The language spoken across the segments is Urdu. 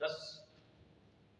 10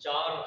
4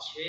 6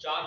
4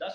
10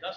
10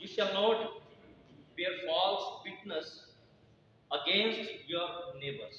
You shall not bear false witness against your neighbors।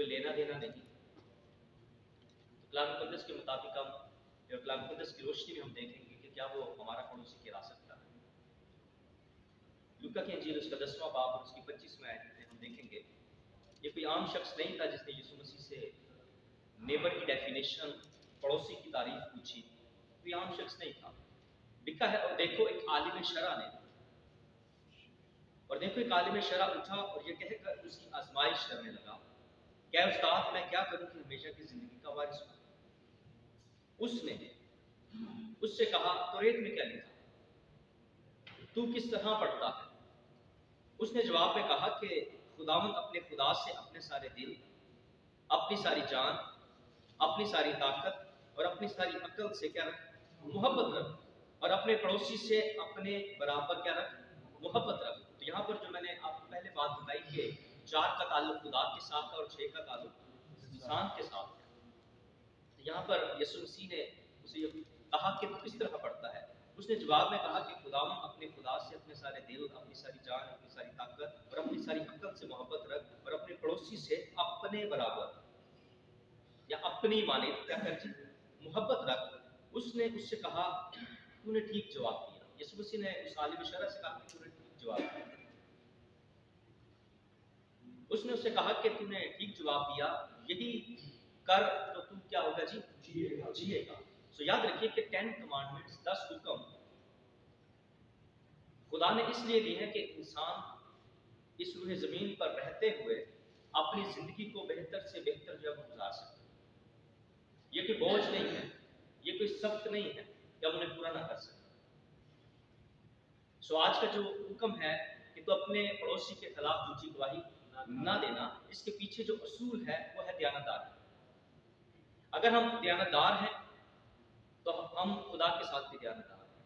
کوئی لینا دینا نہیں. کلام مقدس کے مطابق ہم کلام مقدس کی روشنی میں ہم دیکھیں گے کہ کیا وہ ہمارا پڑوسی کہلا سکتا ہے. لوکا کی انجیل اس کا 10واں باب اور اس کی 25ویں آیت میں ہم دیکھیں گے یہ کوئی عام شخص نہیں تھا جس نے یسوع مسیح سے نیبر کی ڈیفینیشن پڑوسی کی تعریف پوچھی. کوئی عام شخص نہیں تھا. لکھا ہے اور دیکھو ایک عالم شرع نے اٹھا اور یہ کہہ کر اس کی آزمائش کرنے لگا کہ اے استاد میں کیا کروں کہ ہمیشہ کی زندگی کا وارث ہوں. اس نے اس سے کہا توریت میں کیا لکھا تو کس طرح پڑھتا ہے. اس نے جواب میں کہا کہ خداوند اپنے خدا سے اپنے سارے دل اپنی ساری جان اپنی ساری طاقت اور اپنی ساری عقل سے کیا رکھ محبت رکھ اور اپنے پڑوسی سے اپنے برابر کیا رکھ محبت رکھ. تو یہاں پر جو میں نے آپ کو پہلے بات بتائی کہ 4 کا تعلق خدا کے ساتھ اور 6 کا تعلق انسان کے ساتھ ہے. یہاں پر یسوع مسیح نے اسے کہا کہ تو کس طرح پڑھتا ہے. اس نے جواب میں کہا کہ خداوند اپنے خدا سے اپنے سارے دل اپنی ساری جان اپنی ساری طاقت اور اپنی ساری عقل سے محبت رکھ اور اپنے پڑوسی سے اپنے برابر یا اپنی مانند کیا کر محبت رکھ. اس نے اس سے کہا تو نے ٹھیک جواب دیا. یسوع مسیح نے اس عالم شرع سے کہا کہ تو نے ٹھیک جواب دیا. اس نے اس سے کہا کہ تو نے ٹھیک جواب دیا یہی کر تو تو کیا ہوگا جیے گا. سو یاد رکھیے کہ 10 کمانڈمنٹس 10 حکم خدا نے اس لیے دی ہے کہ انسان اس روح زمین پر رہتے ہوئے اپنی زندگی کو بہتر سے بہتر جگہ گزار سکے. یہ کوئی بوجھ نہیں ہے, یہ کوئی سخت نہیں ہے کہ ہم انہیں پورا نہ کر سکیں. سو آج کا جو حکم ہے کہ تو اپنے پڑوسی کے خلاف جھوٹی گواہی نہ دینا, اس کے پیچھے جو اصول ہے وہ ہے دیانتدار. اگر ہم دیانتدار ہیں تو ہم خدا کے ساتھ بھی دیانتدار ہیں.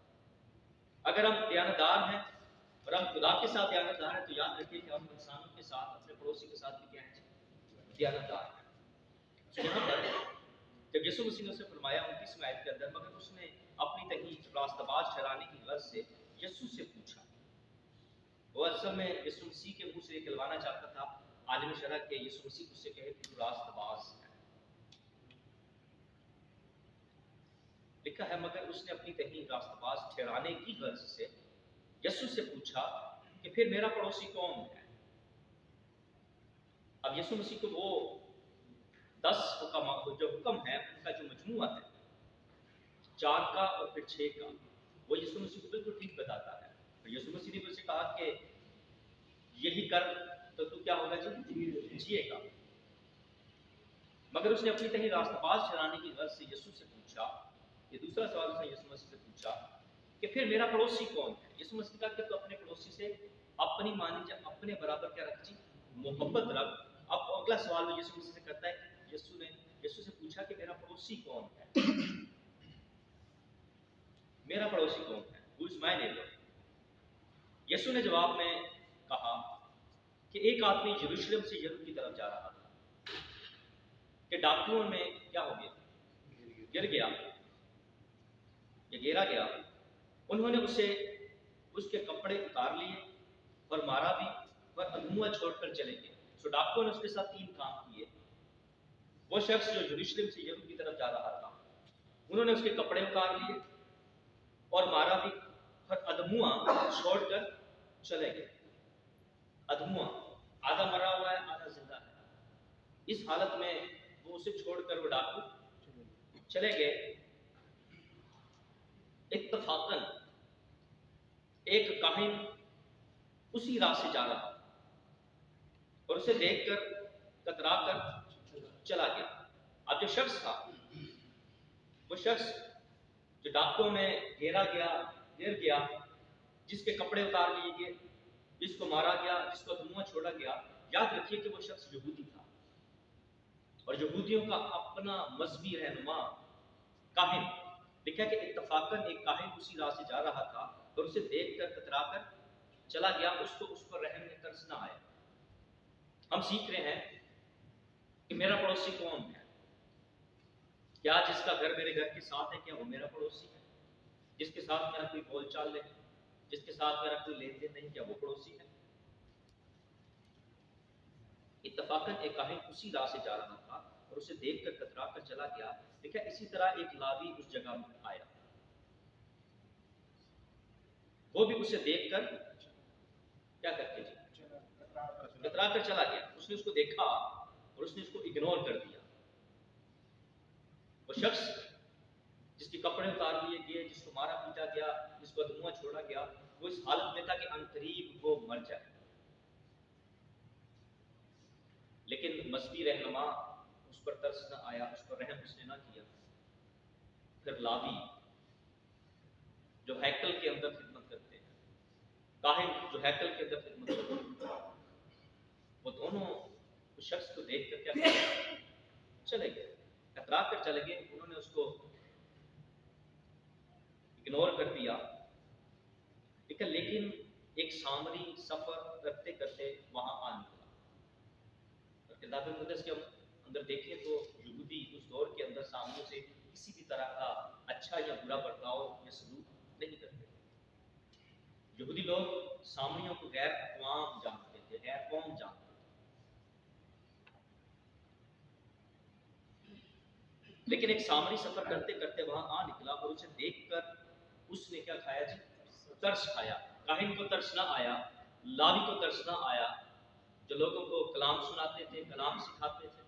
اگر ہم دیانتدار ہیں اور ہم خدا کے ساتھ دیانتدار ہیں تو یاد رکھیے کہ ہم انسانوں کے ساتھ اپنے پڑوسی کے ساتھ بھی کیا ہیں دیانتدار ہیں. یہاں پر جب یسوع مسیح نے اسے فرمایا 29ویں آیت کے اندر مگر اس نے اپنی تحقیق راست باز ٹھہرانے کی غرض سے یسوع سے پوچھا. وہ اصل میں یسوع مسیح کے منہ سے کہلوانا چاہتا تھا عالم شرع کے یسوع مسیح اس سے کہے کہ تو راست باز ہے. لکھا ہے مگر اس نے اپنی تحقیق راست باز ٹھہرانے کی غرض سے یسوع سے پوچھا کہ پھر میرا پڑوسی کون ہے. اب یسوع مسیح کو وہ 10 جو حکم ہے ان کا جو مجموعہ ہے 4 کا اور پھر 6 کا وہ یسوع مسیح کو بالکل ٹھیک بتاتا ہے. اور یسوع مسیح نے اسے کہا کہ یہی کر تو تو کیا ہوگا جیے گا. مگر اس نے اپنی تحقیق راست باز ٹھہرانے کی غرض سے یسوع سے پوچھا. یہ دوسرا سوال اس نے یسوع مسیح سے پوچھا کہ پھر میرا پڑوسی کون ہے. یسوع مسیح نے کہا کہ تو اپنے پڑوسی سے اپنی مانند یا اپنے برابر کیا رکھ محبت رکھ. اب اگلا سوال وہ یسوع مسیح سے کرتا ہے کہ یسوع نے یسوع سے پوچھا کہ میرا پڑوسی کون ہے. میرا پڑوسی کون ہے, who is my neighbor. یسوع نے جواب میں کہا کہ ایک آدمی یروشلم سے یریکو کی طرف جا رہا تھا کہ ڈاکوؤں میں کیا ہو گیا گر گیا یا گھیرا گیا. انہوں نے اس کے کپڑے اتار لیے اور مارا بھی اور ادھموا چھوڑ کر چلے گئے. سو ڈاکوؤں نے اس کے ساتھ 3 کام کیے. وہ شخص جو یروشلم سے یریکو کی طرف جا رہا تھا انہوں نے اس کے کپڑے اتار لیے اور مارا بھی اور ادھموا چھوڑ کر چلے گئے. ادھموا آدھا مرا ہوا ہے آدھا زندہ ہے. اس حالت میں وہ اسے چھوڑ کر وہ ڈاکو چلے گئے. اتفاقاً ایک کاہن اسی راہ سے جا رہا اور اسے دیکھ کر کترا کر چلا گیا. اب جو شخص تھا وہ شخص جو ڈاکوں میں گر گیا, جس کے کپڑے اتار لیے گئے, جس کو مارا گیا, جس کو دھواں چھوڑا گیا, یاد رکھیے کہ وہ شخص یہودی تھا اور یہودیوں کا اپنا مذہبی رہنما کاہن. لکھا کہ اتفاقاً ایک کاہن اسی راہ سے جا رہا تھا اور اسے دیکھ کر کترا کر چلا گیا. اس پر رحم میں ترس نہ آیا. ہم سیکھ رہے ہیں کہ میرا پڑوسی کون ہے. کیا جس کا گھر میرے گھر کے ساتھ ہے کیا وہ میرا پڑوسی ہے؟ جس کے ساتھ میرا کوئی بول چال نہیں, جس کے ساتھ میرا کوئی لین دین نہیں, کیا وہ پڑوسی ہے؟ اتفاقاً ایک کاہن اسی راہ سے جا رہا تھا اور اسے دیکھ کر کترا کر چلا گیا. دیکھا اسی طرح ایک لاوی اس جگہ میں آیا, وہ بھی اسے دیکھ کر کیا کرتے جی کترا کر چلا گیا. اس نے اس کو دیکھا اور اس نے اس کو اگنور کر دیا. وہ شخص جس کے کپڑے اتار لیے گئے, جس کو مارا پیٹا گیا, جس کو دھواں چھوڑا گیا, وہ اس حالت میں تھا کہ عنقریب وہ مر جائے. لیکن مذہبی رہنما اس پر ترس نہ آیا, اس پر رحم اس نے نہ کیا. پھر لاوی جو ہیکل کے اندر خدمت کرتے ہیں, کاہن جو ہیکل کے اندر خدمت کرتے ہیں, وہ دونوں اس شخص کو دیکھ کر کیا کیا چلے گئے, کترا کر چلے گئے. انہوں نے اس کو اگنور کر دیا. لیکن ایک سامری سفر کرتے کرتے وہاں آ نکلا. اور کتاب مقدس کے اندر دیکھیں تو یہودی اس دور کے اندر سامریوں سے کسی بھی طرح کا اچھا یا برا برتاؤ یا سلوک نہیں کرتے. یہودی لوگ سامریوں کو غیر اقوام جانتے تھے, غیر قوم جانتے تھے. لیکن ایک سامری سفر کرتے کرتے وہاں آ نکلا اور اسے دیکھ کر اس نے کیا کھایا جی, ترس کھایا. کاہن کو ترس نہ آیا, لاوی کو ترس نہ آیا, جو لوگوں کو کلام سناتے تھے, کلام سکھاتے تھے,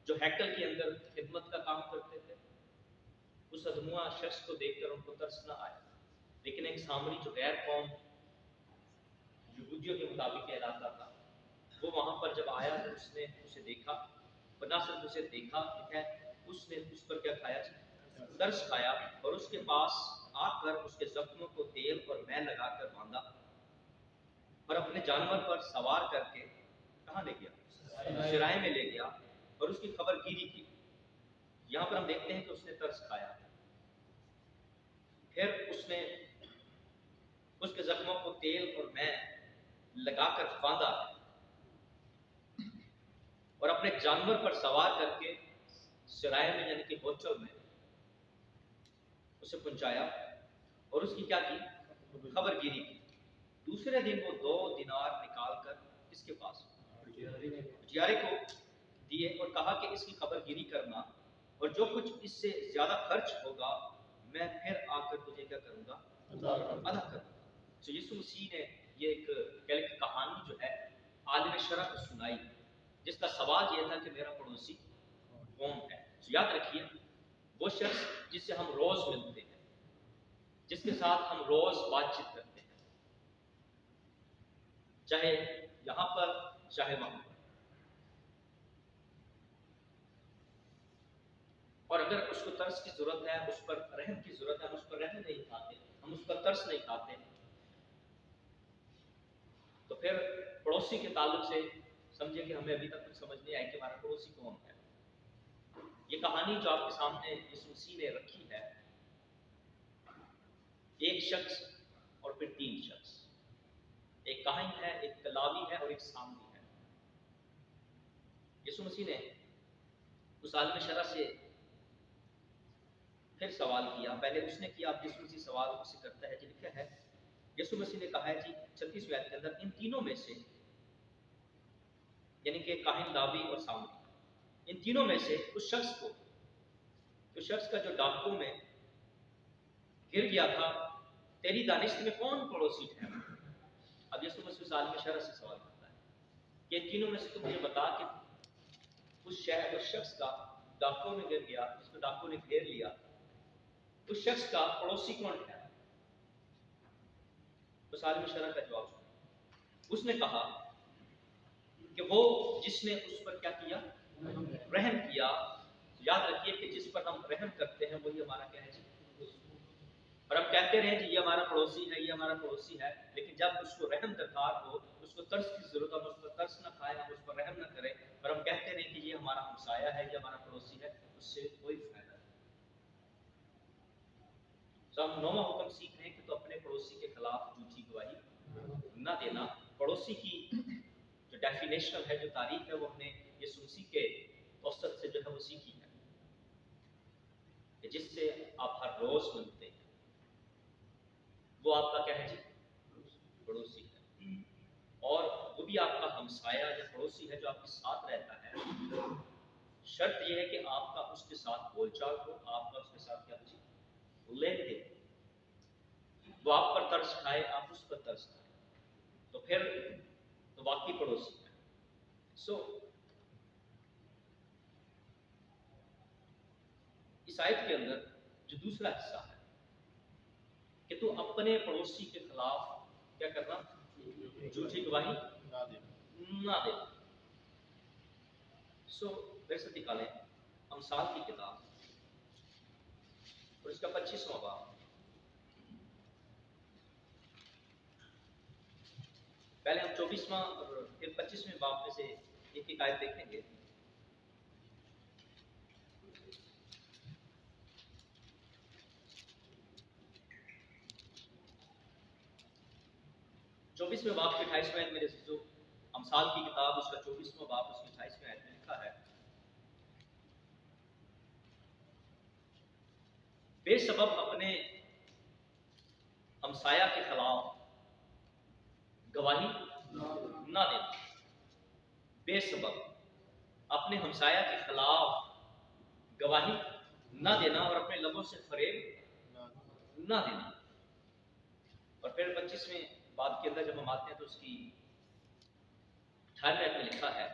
جو ہیکل کے اندر خدمت کا کام کرتے تھے, اس ادھموا شخص کو دیکھ کر ان کو ترس نہ آیا. لیکن ایک سامری جو غیر قوم یہودیوں کے مطابق کہلاتا تھا, وہ وہاں پر جب آیا تو اس نے اسے دیکھا, اور نہ صرف اسے دیکھا, اس نے اس پر کیا کھایا, ترس کھایا, اور اس کے پاس آ کر اس کے زخموں کو تیل اور مے لگا کر باندھا, اور اپنے جانور پر سوار کر کے کہاں لے گیا, شرائع میں لے گیا, اور اس کی خبر گیری کی. یہاں پر ہم دیکھتے ہیں کہ اس نے ترس کھایا, پھر اس نے اس کے زخموں کو تیل اور مے لگا کر باندھا, اور اپنے جانور پر سوار کر کے شرائع میں یعنی کہ ہوچل میں اسے پہنچایا, اور اس کی کیا کی, خبر گیری کی. دوسرے دن وہ 2 دینار نکال کر کس کے پاس, جیارے کو دیے, اور کہا کہ اس کی خبر گیری کرنا, اور جو کچھ اس سے زیادہ خرچ ہوگا میں پھر آ کر تجھے کیا کروں گا, ادا کروں گا. تو یسوع مسیح نے یہ ایک کہانی جو ہے عالم شرع کو سنائی, جس کا سوال یہ تھا کہ میرا پڑوسی کون ہے. تو یاد رکھیے, وہ شخص جس سے ہم روز ملتے ہیں, جس کے ساتھ ہم روز بات چیت کرتے ہیں, چاہے یہاں پر چاہے وہاں پر, اور اگر اس کو ترس کی ضرورت ہے, اس پر رحم کی ضرورت ہے, ہم اس پر رحم نہیں کھاتے, ہم اس پر ترس نہیں کھاتے, تو پھر پڑوسی کے تعلق سے سمجھے کہ ہمیں ابھی تک کچھ سمجھ نہیں آئی کہ ہمارا پڑوسی کون ہے. یہ کہانی جو آپ کے سامنے یسوع مسیح نے رکھی ہے, ایک شخص اور پھر 3 شخص, ایک کاہن ہے, ایک لاوی ہے, اور ایک سامری ہے. یسوع مسیح نے اس عالم شرع سے پھر سوال کیا. پہلے اس نے کیا, اب یسوع مسیح سوال اس سے کرتا ہے. جی لکھا ہے, یسوع مسیح نے کہا ہے جی 36ویں آیت کے اندر, ان تینوں میں سے یعنی کہ کاہن, لاوی اور سامری, ان تینوں میں سے اس شخص کو, اس شخص کا جو ڈاکوں میں گر گیا تھا, تیری دانشت میں کون پڑوسی ٹھہرا. اب یسوع مسیح اس عالم شرع سے سوال کرتا ہے کہ ان تینوں میں سے تو مجھے بتا کہ اس شخص کا ڈاکوں میں گر گیا, اس کو ڈاکوں نے گھیر لیا, اس شخص کا پڑوسی کون ٹھہرا. اس عالم شرع کا جواب سنا. اس نے کہا کہ وہ جس نے اس پر کیا کیا, رحم کیا. یاد رکھیے کہ جس پر ہم رحم کرتے ہیں وہی ہمارا کیا ہے جی, اور ہم کہتے رہے جی یہ ہمارا پڑوسی ہے, یہ ہمارا پڑوسی ہے, لیکن جب اس کو رحم درکار ہو, اس کو ترس کی ضرورت, ہم اس پر ترس نہ کھائیں, ہم اس پر رحم نہ کریں, اور ہم کہتے رہے کہ یہ ہمارا ہمسایہ ہے, یہ ہمارا پڑوسی ہے, اس سے کوئی فائدہ نہیں. تو ہم 9واں حکم سیکھ رہے ہیں کہ تو اپنے پڑوسی کے خلاف جھوٹی گواہی نہ دینا. پڑوسی کی جو ڈیفینیشن ہے, جو تعریف ہے, وہ ہم نے یسوع مسیح کے توسط سے جو ہے وہ سیکھی ہے, کہ جس سے آپ ہر روز ملتے ہیں, وہ آپ کا کیا ہے جی, پڑوسی ہے. اور وہ بھی آپ کا ہمسایہ یا پڑوسی ہے جو آپ کے ساتھ رہتا ہے، شرط یہ ہے کہ آپ کا اس کے ساتھ بول چال ہو، آپ کا اس کے ساتھ کیا لین دین، وہ آپ پر ترس کھائے، آپ اس پر ترس کھائے، تو پھر تو واقعی پڑوسی ہے۔ اس آیت کے اندر جو دوسرا حصہ ہے کہ تو اپنے پڑوسی کے خلاف کیا کرنا، جھوٹی گواہی نہ دے۔ میرے ساتھ نکالیں امثال کی کتاب اور اس کا 25واں باب۔ پہلے ہم 24واں اور پھر 25ویں باب میں سے ایک ایک آیت دیکھیں گے۔ چوبیسویں باب کی 28ویں آیت، میرے جو امثال کی کتاب اس کا 24واں باب اس کی 28ویں آیت میں لکھا ہے، بے سبب اپنے ہمسایہ کے خلاف گواہی نہ دینا۔ بے سبب اپنے ہمسایہ کے خلاف گواہی نہ دینا اور اپنے لبوں سے فریب نہ دینا۔ اور پھر 25ویں باب کے اندر جب ہم آتے ہیں تو اس کی 18ویں آیت میں لکھا ہے،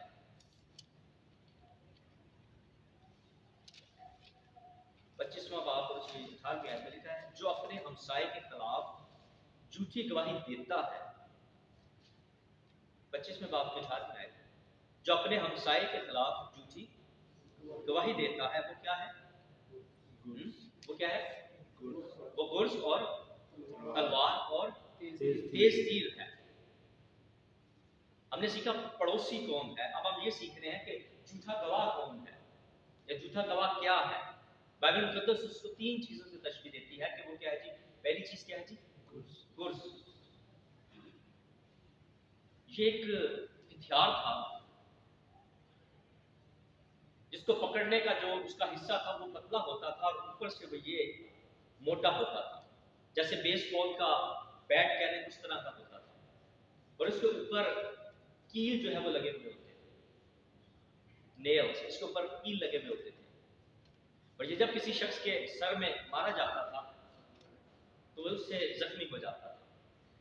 25واں باب اور اس کی 18ویں آیت میں لکھا ہے، جو اپنے ہمسائے کے خلاف جھوٹی گواہی دیتا ہے۔ 25ویں باب کی 18ویں آیت، جو اپنے ہمسائے کے خلاف جھوٹی گواہی دیتا ہے، وہ کیا ہے؟ وہ کیا ہے؟ وہ گرز اور تلوار اور تیز تیر ہے۔ ہم نے سیکھا پڑوسی کون ہے، اب ہم یہ سیکھ رہے ہیں کہ جھوٹا گواہ کون ہے یا جھوٹا گواہ کیا ہے۔ بائبل مقدس اس کو 3 چیزوں سے تشبیہ دیتی ہے کہ وہ کیا ہے جی؟ پہلی چیز کیا ہے جی؟ گرز۔ یہ ایک ہتھیار تھا جس کو پکڑنے کا جو اس کا حصہ تھا وہ پتلا ہوتا تھا اور اوپر سے وہ یہ موٹا ہوتا تھا، جیسے بیس بال کا بیٹ کہنے اس طرح کا ہوتا تھا، اور اس کے اوپر کیل جو ہے وہ لگے ہوئے ہوتے تھے، نیلز، اس کے اوپر کیل لگے ہوئے ہوتے تھے، اور یہ جب کسی شخص کے سر میں مارا جاتا تھا تو وہ اس سے زخمی ہو جاتا تھا۔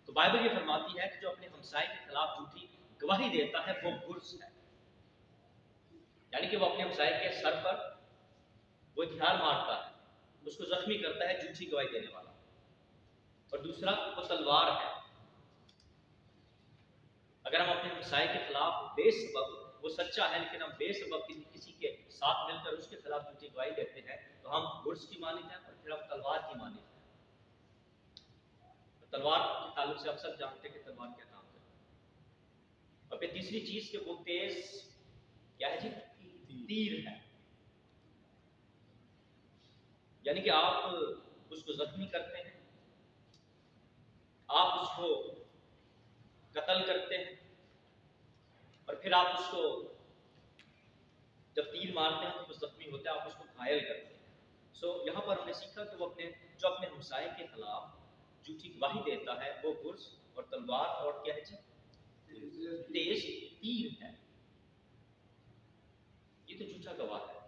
تو بائبل یہ فرماتی ہے کہ جو اپنے ہمسائے کے خلاف جھوٹی گواہی دیتا ہے وہ گرز ہے، یعنی کہ وہ اپنے ہمسائے کے سر پر وہ ہتھیار مارتا ہے، اس کو زخمی کرتا ہے، جھوٹی گواہی دینے والا۔ اور دوسرا وہ تلوار ہے۔ اگر ہم اپنے ہمسائے کے خلاف بے سبب، وہ سچا ہے لیکن ہم بے سبب کسی کے ساتھ مل کر اس کے خلاف جھوٹی گواہی دیتے ہیں تو ہم گرز کی مانند ہیں اور پھر ہم تلوار کی مانند ہیں۔ تلوار کے تعلق سے آپ سب جانتے ہیں کہ تلوار کیا کام ہے۔ اور پھر تیسری چیز کہ وہ تیز کیا ہے جی؟ تیر ہے، یعنی کہ آپ اس کو زخمی کرتے ہیں، آپ اس کو قتل کرتے ہیں، اور پھر آپ اس کو جب تیر مارتے ہیں تو وہ زخمی ہوتا ہے، آپ اس کو گھائل کرتے ہیں۔ یہاں پر ہم نے سیکھا کہ وہ جو اپنے ہمسائے کے خلاف جھوٹی گواہی دیتا ہے وہ گرز اور تلوار اور کیا ہے جی؟ تیز تیر ہے۔ یہ تو جھوٹا گواہ ہے۔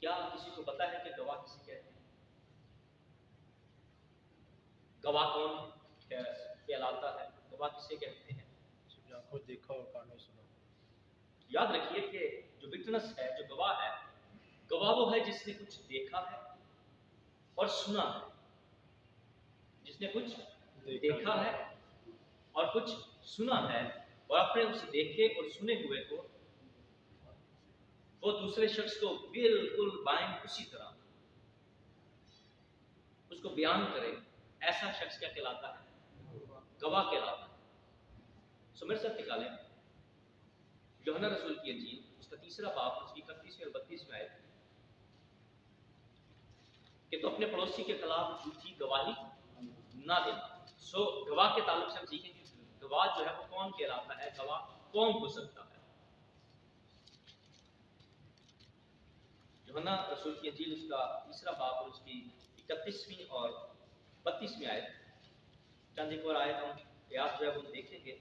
کیا کسی کو پتا ہے کہ گواہ کسے کہتے ہیں؟ گواہ کون کہلاتا ہے؟ گواہ کسے کہتے ہیں؟ آنکھوں دیکھا اور کانوں سنا۔ یاد رکھیے کہ جو وٹنس ہے، جو گواہ ہے، گواہ وہ ہے جس نے کچھ دیکھا ہے اور سنا ہے، جس نے کچھ دیکھا ہے اور کچھ سنا ہے، اور اپنے اس دیکھے اور سنے ہوئے کو وہ دوسرے شخص کو بالکل بائیں اسی طرح اس کو بیان کرے، ایسا شخص کیا کہلاتا ہے؟ گواہ کہلاتا ہے۔ میرے ساتھ نکالیں یوحنا رسول کی انجیل اس کا 3 باب اس کی 31ویں اور 32ویں آیت کہ تو اپنے پڑوسی کے خلاف جھوٹی گواہی نہ دینا۔ گواہ کے تعلق سے ہم سیکھیں گے گواہ جو ہے وہ کون کہلاتا ہے، گواہ کون ہو سکتا ہے۔ یوحنا رسول کی انجیل اس کا 3 باب اور اس کی 31ویں اور 32ویں آیت، چند ایک اور آیت ہم یاد جو ہے وہ دیکھیں گے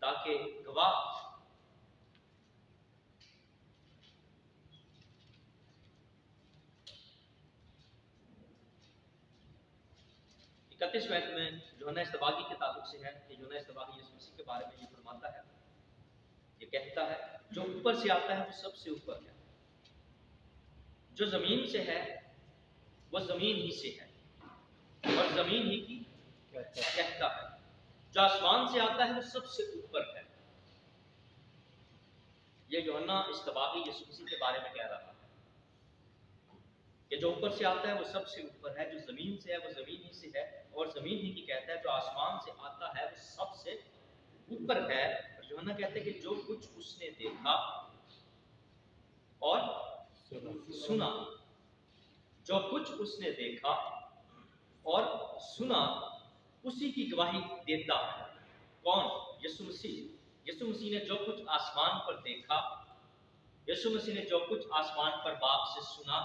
تاکہ گواہ اکتیسویں میں یوحنا استباغی کے تعلق سے ہے کہ یوحنا استباغی یسوع مسیح کے بارے میں یہ فرماتا ہے، یہ کہتا ہے جو اوپر سے آتا ہے وہ سب سے اوپر ہے، جو زمین سے ہے وہ زمین ہی سے ہے اور زمین ہی کی کہتا ہے، جو آسمان سے آتا ہے وہ سب سے اوپر ہے۔ یہ یوحنا استباغی یسوع مسیح کے بارے میں کہہ رہا ہے کہ جو اوپر سے آتا ہے وہ سب سے اوپر ہے، جو زمین سے ہے وہ زمین ہی سے ہے اور زمین ہی کی کہتا ہے، جو آسمان سے آتا ہے وہ سب سے اوپر ہے۔ اور یوحنا کہتے ہیں کہ جو کچھ اس نے دیکھا اور سنا، جو کچھ اس نے دیکھا اور سنا اسی کی گواہی دیتا ہے۔ کون؟ یسوع مسیح۔ یسوع مسیح نے جو کچھ آسمان پر دیکھا، یسوع مسیح نے جو کچھ آسمان پر باپ سے سنا،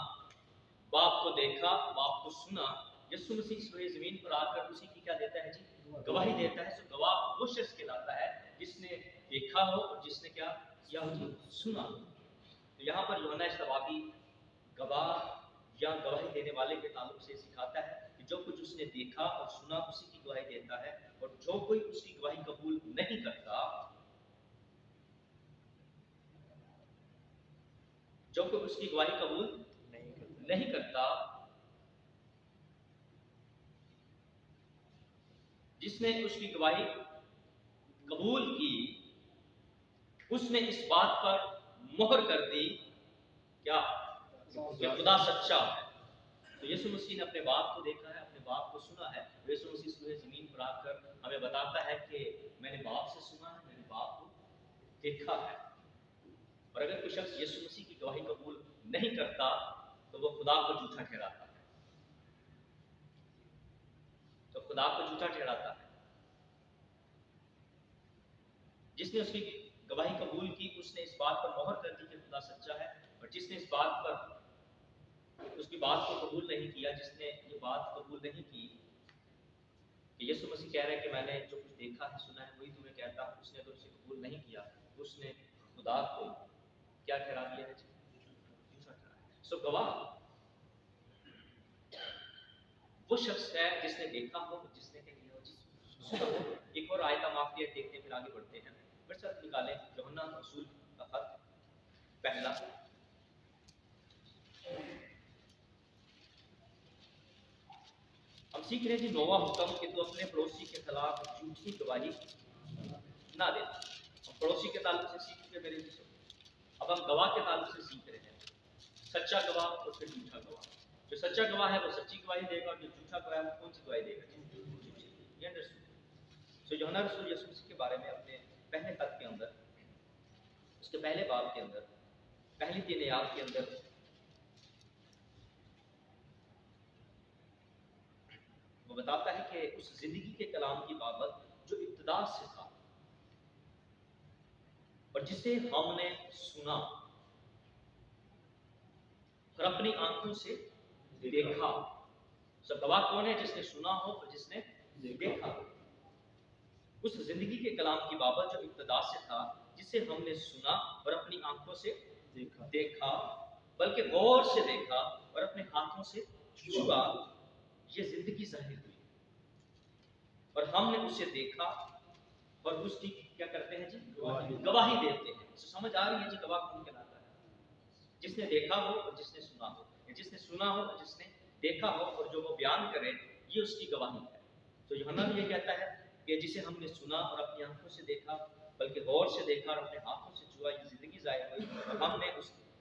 باپ کو دیکھا، باپ کو سنا، یسوع مسیح سوئے زمین پر آ کر اسی کی کیا دیتا ہے جی؟ گواہی دیتا ہے۔ سو گواہ وہ شخص کہلاتا ہے جس نے دیکھا ہو اور جس نے کیا کیا ہو جی؟ سنا۔ تو یہاں پر یوحنا استباغی گواہ یا گواہی دینے والے کے تعلق سے سکھاتا ہے کہ جو کچھ اس نے دیکھا اور سنا اسی کی گواہی دیتا ہے، اور جو کوئی اس کی گواہی قبول نہیں کرتا، جو کوئی اس کی گواہی قبول نہیں کرتا، جس نے اس کی گواہی قبول کی اس نے اس بات پر مہر کر دی کیا کہ خدا سچا ہے۔ تو یسوع مسیح نے اپنے باپ کو دیکھا ہے، اپنے باپ کو سنا ہے۔ یسوع مسیح سوئے زمین پر آ کر ہمیں بتاتا ہے کہ میں نے باپ سے سنا ہے، میں نے باپ کو دیکھا ہے۔ اور اگر کوئی شخص یسوع مسیح کی گواہی قبول نہیں کرتا تو وہ خدا کو جھوٹا ٹھہراتا ہے، تو خدا کو جھوٹا ٹھہراتا ہے۔ جس نے اس کی گواہی قبول کی اس نے اس بات پر مہر کر دی کہ خدا سچا ہے، اور جس نے اس بات پر اس کی بات کو قبول نہیں کیا، جس نے یہ بات قبول نہیں کی کہ یسوع مسیح کہہ رہے ہیں کہ میں نے جو کچھ دیکھا ہے سنا ہے وہی تمہیں کہتا ہوں، اس نے اگر اسے قبول نہیں کیا اس نے خدا کو کیا ٹھہرا دیا ہے جی؟ جھوٹا ٹھہرایا۔ سو گواہ وہ شخص ہے جس نے دیکھا ہو، جس نے کیا کیا ہو جی؟ سنا ہو۔ ایک اور آیت ہم آپ دیکھتے ہیں پھر آگے بڑھتے ہیں۔ پھر ساتھ نکالیں یوحنا رسول کا خط پہلا، ہم سیکھ رہے ہیں جی نواں حکم کہ تو اپنے پڑوسی کے خلاف جھوٹی گواہی نہ دے۔ ہم پڑوسی کے تعلق سے سیکھ کے میرے جسم، اب ہم گواہ کے تعلق سے سیکھ رہے ہیں، سچا گواہ اور پھر جھوٹا گواہ۔ جو سچا گواہ ہے وہ سچی گواہی دے گا، اور جو جھوٹا گواہ ہے وہ کون سی گواہی دے گا؟ یہ انڈرسٹینڈ۔ سو یوحنا رسول یسوع مسیح کے بارے میں اپنے پہلے خط کے اندر، اس کے پہلے باب کے اندر، پہلی 3 آیات کے اندر وہ بتاتا ہے کہ اس زندگی کے کلام کی بابت جو ابتدا سے تھا اور جسے ہم نے سنا اور اپنی آنکھوں سے دیکھا۔ سب گواہ کون ہے؟ جس نے سنا ہو اور جس نے دیکھا۔ اس زندگی کے کلام کی بابت جو ابتدا سے تھا، جسے ہم نے سنا اور اپنی آنکھوں سے دیکھا، بلکہ غور سے دیکھا اور اپنے ہاتھوں سے چھوا، یہ زندگی ظاہر ہوئی اور ہم نے اسے دیکھا اور اس کی کیا کرتے ہیں جی؟ گواہی دیتے ہیں۔ سمجھ آ رہی ہے جی گواہ کون کہلاتا ہے؟ جس نے دیکھا ہو اور جس نے سنا ہو، جس نے سنا ہو اور جس نے دیکھا ہو، اور جو وہ بیان کرے یہ اس کی گواہی ہے۔ تو یوحنا بھی یہ کہتا ہے کہ جسے ہم نے سنا اور اپنی آنکھوں سے دیکھا، بلکہ غور سے دیکھا اور اپنے ہاتھوں سے چھوا، یہ زندگی ظاہر ہوئی اور ہم نے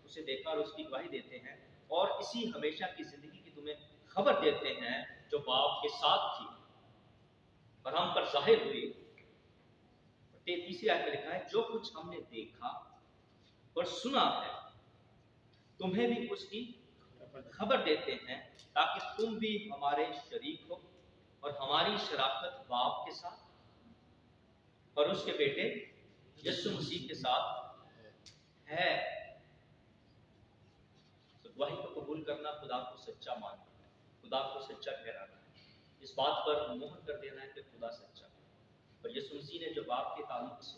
اسے دیکھا اور اس کی گواہی دیتے ہیں، اور اسی ہمیشہ کی زندگی کی تمہیں خبر دیتے ہیں جو باپ کے ساتھ تھی اور ہم پر ظاہر ہوئی۔ تیسری آیت میں لکھا ہے جو کچھ ہم نے دیکھا اور سنا ہے تمہیں بھی اس کی خبر دیتے ہیں، تاکہ تم بھی ہمارے شریک ہو، اور ہماری شراکت باپ کے ساتھ اور اس کے بیٹے یسوع مسیح کے ساتھ ہے۔ تو گواہی کو قبول کرنا خدا کو سچا ماننا ہے، خدا کو سچا ٹھہرانا ہے، اس بات پر مہر کر دینا ہے کہ خدا سچا ہے۔ اور یسوع مسیح نے جو باپ کے تعلق سے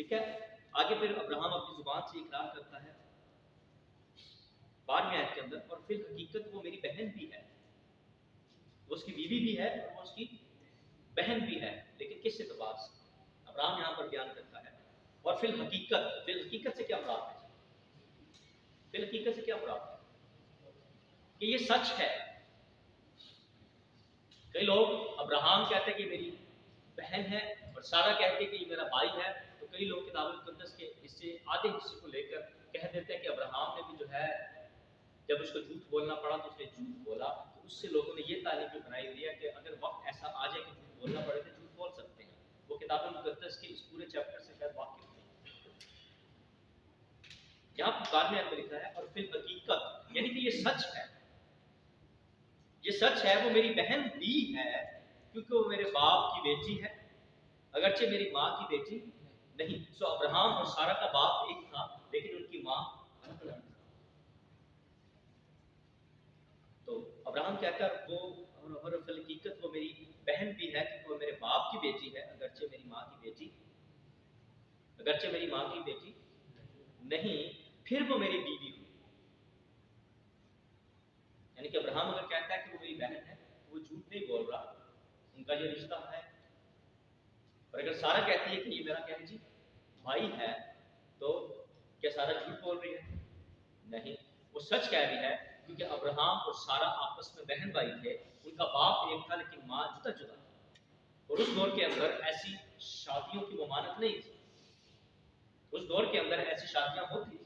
ٹھیک ہے, آگے پھر ابراہم اپنی زبان سے اقرار کرتا ہے 12ویں آیت کے اندر, اور پھر حقیقت وہ میری بہن بھی ہے, وہ اس کی بیوی بھی ہے اور وہ اس کی بہن بھی ہے. لیکن کس اعتبار سے ابراہم یہاں پر بیان کرتا ہے, اور فی الحقیقت سے کیا مراد ہے؟ فی الحقیقت سے کیا مراد ہے کہ یہ سچ ہے. کئی لوگ ابراہم کہتے ہیں کہ میری بہن ہے اور سارا کہتے ہیں کہ یہ میرا بھائی ہے, تو کئی لوگ کتاب مقدس کے حصے آدھے حصے کو لے کر کہہ دیتے ہیں کہ ابراہم نے بھی جو ہے جب اس کو جھوٹ بولنا پڑا تو اس نے جھوٹ بولا. تو اس سے لوگوں نے یہ تعلیم بھی بنائی دی ہے کہ اگر وقت ایسا آ جائے کہ جھوٹ بولنا پڑے تو جھوٹ بول سکتے ہیں. وہ کتاب مقدس کے اس پورے چیپٹر سے شاید واقف نہیں. یہاں پکار میں لکھا ہے اور پھر حقیقت, یعنی کہ یہ سچ ہے, یہ سچ ہے وہ میری بہن بھی ہے کیونکہ وہ میرے باپ کی بیٹی ہے اگرچہ میری ماں کی بیٹی نہیں. سو ابراہم اور سارا کا باپ ایک تھا لیکن ان کی ماں الگ الگ. تو ابراہم کہہ کر وہ اور فی الحقیقت وہ میری بہن بھی ہے کیونکہ وہ میرے باپ کی بیٹی ہے اگرچہ میری ماں کی بیٹی نہیں, پھر وہ میری بیوی ہوئی. یعنی کہ ابراہم اگر کہتا ہے کہ وہ میری بہن ہے وہ جھوٹ نہیں بول رہا, ان کا یہ رشتہ ہے. اور اگر سارا کہتی ہے کہ یہ میرا کہہ جی بھائی ہے تو کیا سارا جھوٹ بول رہی ہے؟ نہیں, وہ سچ کہہ رہی ہے کیونکہ ابراہم اور سارا آپس میں بہن بھائی تھے. ان کا باپ ایک تھا لیکن ماں جدا جدا تھا, اور اس دور کے اندر ایسی شادیوں کی ممانعت نہیں تھی. اس دور کے اندر ایسی شادیاں ہوتی تھی.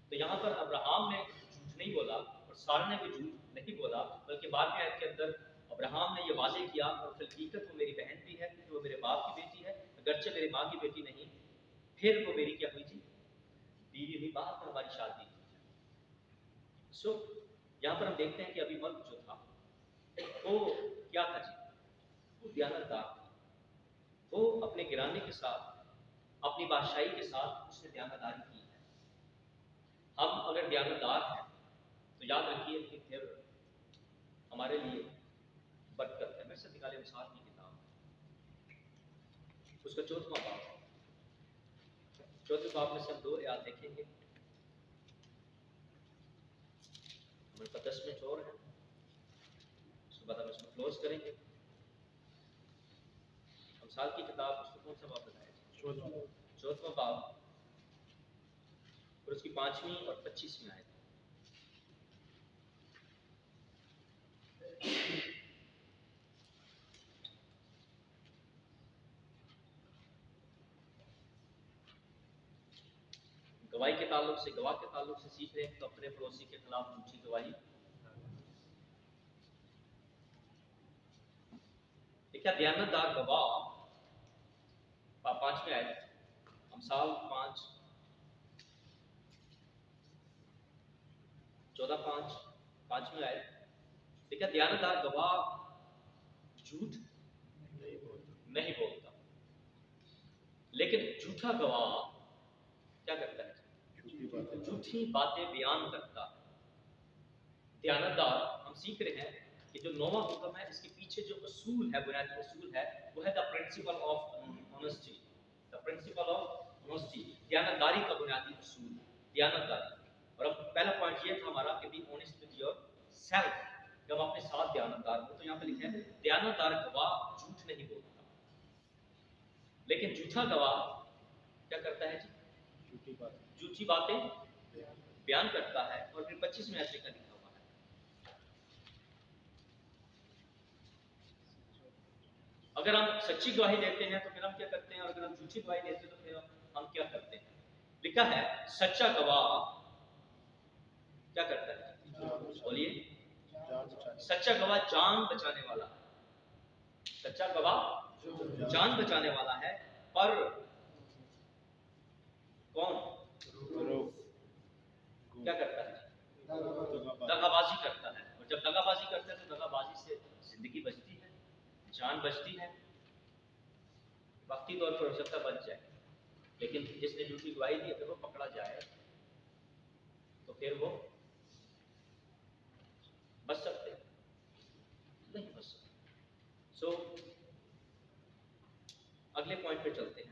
تو یہاں پر ابراہم نے جھوٹ نہیں بولا اور سارا نے بھی جھوٹ نہیں بولا, بلکہ بعد میں آیت کے اندر ابراہم نے یہ واضح کیا اور فی الحقیقت وہ میری بہن بھی ہے کیونکہ وہ میرے باپ کی بیٹی ہے اگرچہ میری ماں کی بیٹی نہیں. پھر وہ میری کیا ہوئی جی بیوی ہوئی, باہر میں ہماری شادی. سو یہاں پر ہم دیکھتے ہیں کہ ابھی ملک جو تھا وہ کیا تھا جی, وہ دیانتدار تھا. وہ اپنے گرانے کے ساتھ اپنی بادشاہی کے ساتھ اس نے دیانتداری کی ہے. ہم اگر دیانتدار ہیں تو یاد رکھیے کہ پھر ہمارے لیے برکت ہے. میں سے نکالے مثال کی کتاب, اس کا 4واں باب, 4ویں باب میں سے ہم 2 آیات دیکھیں گے. ہمارے پاس 10 منٹ اور ہیں, اس کے بعد ہم اس کو کلوز کریں گے. امثال کی کتاب اس کو کون سا باب بتایا جائے؟ 4واں باب اور اس کی 5ویں اور 25ویں آیت. گواہی کے تعلق سے, گواہ کے تعلق سے سیکھ رہے ہیں تو اپنے پڑوسی کے خلاف جھوٹی گواہی. دیکھا دیانتدار گواہ 5ویں آیت, امثال 5 14:5 5ویں آیت. دیکھا دیانتدار گواہ جھوٹ نہیں بولتا لیکن جھوٹا گواہ کیا کرتا ہے؟ جھوٹی باتیں بیان کرتا. دیانتدار ہم سیکھ رہے ہیں کہ جو 9واں حکم ہے اس کے پیچھے جو اصول ہے, بنیادی اصول ہے, وہ ہے the principle of honesty. The principle of honesty, دیانتداری کا بنیادی اصول, دیانتداری. اور اب پہلا پوائنٹ یہ تھا ہمارا کہ be honest with yourself, جب اپنے ساتھ دیانتدار ہو. تو یہاں پہ لکھا ہے دیانتدار گواہ جھوٹ نہیں بولتا لیکن جھوٹا گواہ کیا کرتا ہے جی؟ جھوٹی باتیں بیان کرتا ہے. اور پھر 25ویں آیت کا لکھا ہوا ہے اگر ہم سچی گواہی دیتے ہیں تو پھر ہم کیا کرتے ہیں, اور اگر ہم جھوٹی گواہی دیتے ہیں تو پھر ہم کیا کرتے ہیں. لکھا ہے سچا گواہ کیا کرتا ہے؟ بولیے. سچا گواہ جان بچانے والا ہے. سچا گواہ جان بچانے والا ہے. پر کون کیا کرتا ہے؟ دغا بازی کرتا ہے. اور جب دغا بازی کرتا ہے تو دغا بازی سے زندگی بچتی ہے, جان بچتی ہے. وقتی طور پر ہو سکتا بچ جائے, لیکن جس نے جھوٹی گواہی دی اگر وہ پکڑا جائے تو پھر وہ بچ سکتے نہیں بچ سکتے. سو اگلے پوائنٹ پہ چلتے ہیں.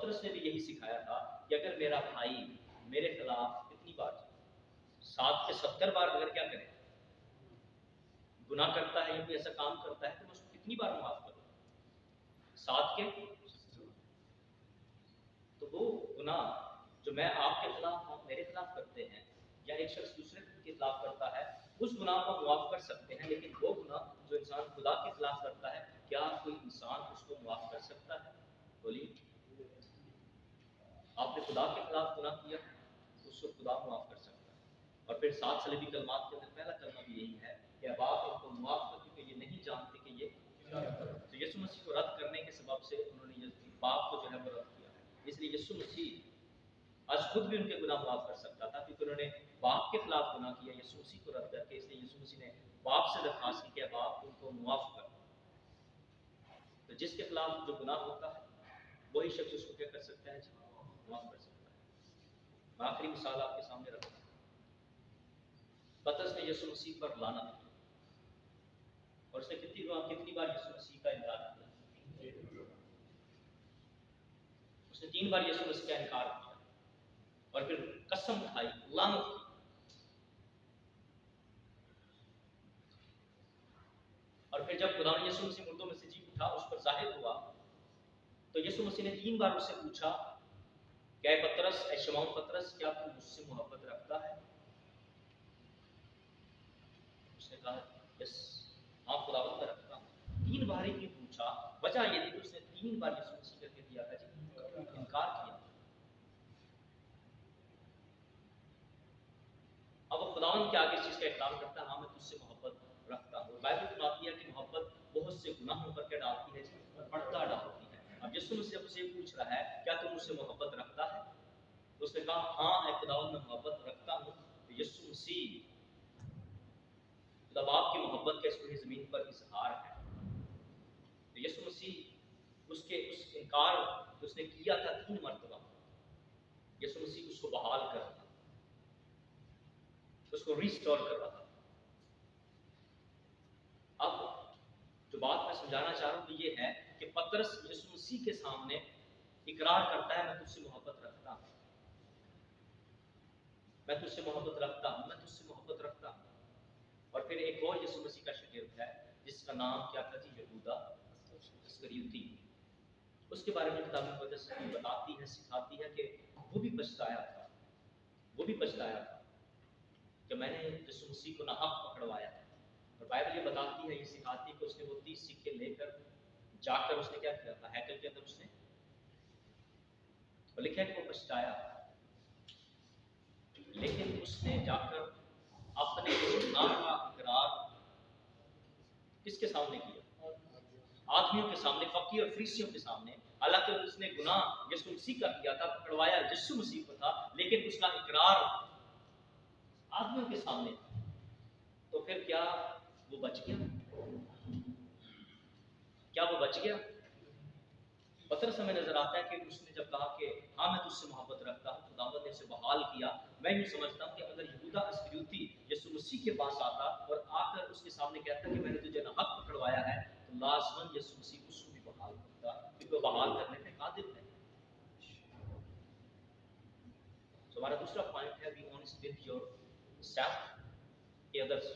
پطرس نے بھی یہی سکھایا تھا کہ اگر میرا بھائی میرے خلاف کتنی بار 7 سے 70 بار اگر کیا کرے گناہ کرتا ہے یا کوئی ایسا کام کرتا ہے تو میں اس کو کتنی بار معاف کروں 7 کے تو وہ گناہ جو میں آپ کے خلاف آپ میرے خلاف کرتے ہیں یا ایک شخص دوسرے کے خلاف کرتا ہے اس گناہ کو معاف کر سکتے ہیں لیکن وہ گناہ جو انسان خدا کے خلاف کرتا ہے کیا کوئی انسان اس کو معاف کر سکتا ہے؟ بولیے آپ نے خدا کے خلاف گناہ کیا تو اس کو خدا معاف کر سکتا ہے اور پھر 7 صلیبی کلمات کے اندر پہلا کلمہ بھی یہی ہے کہ اب آپ ان کو معاف کر کیونکہ یہ نہیں جانتے کہ یہ تو یسوع مسیح کو رد کرنے کے سبب سے انہوں نے یہ باپ کو جو ہے وہ رد کیا ہے اس لیے یسوع مسیح آج خود بھی ان کے گناہ معاف کر سکتا تھا کیونکہ انہوں نے باپ کے خلاف گناہ کیا یسوع مسیح کو رد کر کے اس لیے یسوع مسیح نے باپ سے درخواست کی کہ باپ ان کو معاف کر تو جس کے خلاف جو گناہ ہوتا ہے وہی شخص اس کو کیا کر سکتا ہے معاف کر سکتا ہے میں آخری مثال آپ کے سامنے رکھتا ہوں پطرس نے یسوع مسیح پر لعنت کی اور اس نے کتنی بار یسوع مسیح کا انکار کیا اس نے 3 بار یسوع مسیح کا انکار کیا اور پھر قسم کھائی لعنت کی اور پھر جب خدا نے یسوع مسیح مردوں میں سے جی اٹھا اس پر ظاہر ہوا تو یسوع مسیح نے 3 بار اس سے پوچھا کہ اے پطرس اے شمعون پطرس کیا تو مجھ سے محبت رکھتا ہے اس نے کہا یس ہاں خداوند میں رکھتا ہوں 3 بار ہی کیوں پوچھا وجہ یہ تھی کہ اس نے 3 بار یسوع مسیح کر کے دیا تھا جی انکار کیا اب وہ خداوند کے آگے اس چیز کا اقرار کرتا ہے ہاں میں تجھ سے محبت رکھتا ہوں بائبل سناتی ہے کہ محبت بہت سے گناہوں پر کیا ڈالتی ہے جی پردہ ڈالتی ہے اب یسوع مسیح جب اسے پوچھ رہا ہے کیا تم مجھ سے محبت رکھتا ہے تو اس نے کہا ہاں اے خداوند میں محبت رکھتا ہوں تو یسوع مسیح خدا باپ کی محبت کا اس پوری زمین پر اظہار ہے تو یسوع مسیح اس انکار اس نے کیا تھا 3 مرتبہ یسوع مسیح اس کو بحال کر رہا اس کو ریسٹور کر رہا تھا اب جو بات میں سمجھانا چاہ رہا ہوں وہ یہ ہے کہ پطرس یسوع مسیح کے سامنے اقرار کرتا ہے میں تجھ سے محبت رکھتا ہوں میں تجھ سے محبت رکھتا ہوں میں تجھ سے محبت رکھتا ہوں اور پھر ایک اور یسوع مسیح کا شاگرد ہے جس کا نام کیا تھا جی یہودا اسکریوتی اس کے بارے میں کتاب مقدس بتاتی ہے سکھاتی ہے کہ وہ بھی پچھتایا تھا کہ میں نے یسوع مسیح کو ناحق پکڑوایا اور بائبل یہ بتاتی ہے یہ سکھاتی ہے کہ اس نے وہ 30 سکے لے کر جا کر اس نے کیا کیا تھا ہیکل کے اندر اس نے اور لکھا ہے کہ وہ پچھتایا لیکن اس نے جا کر اپنے گناہ کا اقرار کس کے سامنے کیا آدمیوں کے سامنے فقیہ اور فریسیوں کے سامنے حالانکہ اس نے گناہ یسوع مسیح کا کیا تھا پکڑوایا یسوع مسیح کو تھا لیکن اس کا اقرار آدمیوں کے سامنے تو پھر کیا وہ بچ گیا پطرس ہمیں نظر آتا ہے کہ اس نے جب کہا کہ ہاں میں تجھ سے محبت رکھتا ہوں خداوند نے اسے بحال کیا میں یوں سمجھتا ہوں کہ اگر یہودا اسکریوتی یسوع مسیح کے پاس آتا اور آ کر اس کے سامنے کہتا کہ میں نے تجھے ناحق پکڑوایا ہے تو لازماً یسوع مسیح اس کو بھی بحال کرتا کیونکہ وہ بحال کرنے میں قادر ہے تو ہمارا دوسرا پوائنٹ ہے be honest with yourself کہ ادرس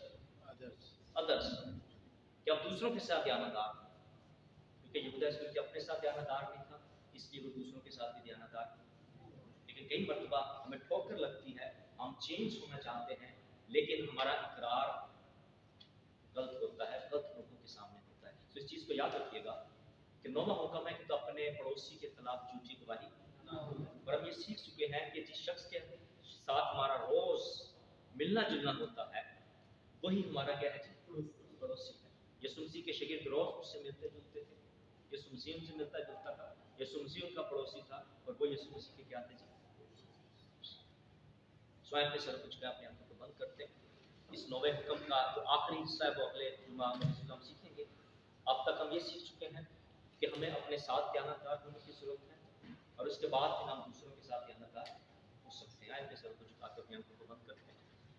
کہ آپ دوسروں کے ساتھ دیانتدار ہیں کیونکہ یہودا اسکریوتی اپنے ساتھ دیانتدار نہیں تھا اس لیے وہ دوسروں کے ساتھ بھی دیانتدار لیکن کئی مرتبہ ہمیں ٹھوکر لگتی ہے ہم چینج ہونا چاہتے ہیں لیکن ہمارا اقرار غلط ہوتا ہے غلط لوگوں کے سامنے ہوتا ہے تو اس چیز کو یاد رکھیے گا کہ 9واں حکم ہے کہ تو اپنے پڑوسی کے خلاف جھوٹی گواہی اور ہم یہ سیکھ چکے ہیں کہ جس شخص کے ساتھ ہمارا روز ملنا جلنا ہوتا ہے وہی ہمارا کیا ہے پڑوسی ہے یسوع مسیح کے شاگرد روز اس سے ملتے جلتے تھے یسوع مسیح ان سے ملتا جلتا تھا یسوع مسیح ان کا پڑوسی تھا اور وہ یسوع مسیح کے کیا تھے سوائے اپنے سر کچھ کا اپنے آنکھوں کو بند کرتے ہیں اس 9ویں حکم کا جو آخری حصہ ہے وہ اگلے جمعہ میں ہم سیکھیں گے اب تک ہم یہ سیکھ چکے ہیں کہ ہمیں اپنے ساتھ دیانتدار ہونے کی ضرورت ہے اور اس کے بعد پھر ہم دوسروں کے ساتھ دیانتدار ہو سکتے ہیں اپنے سر کو جھکا کے اپنے آنکھوں کو بند کرتے ہیں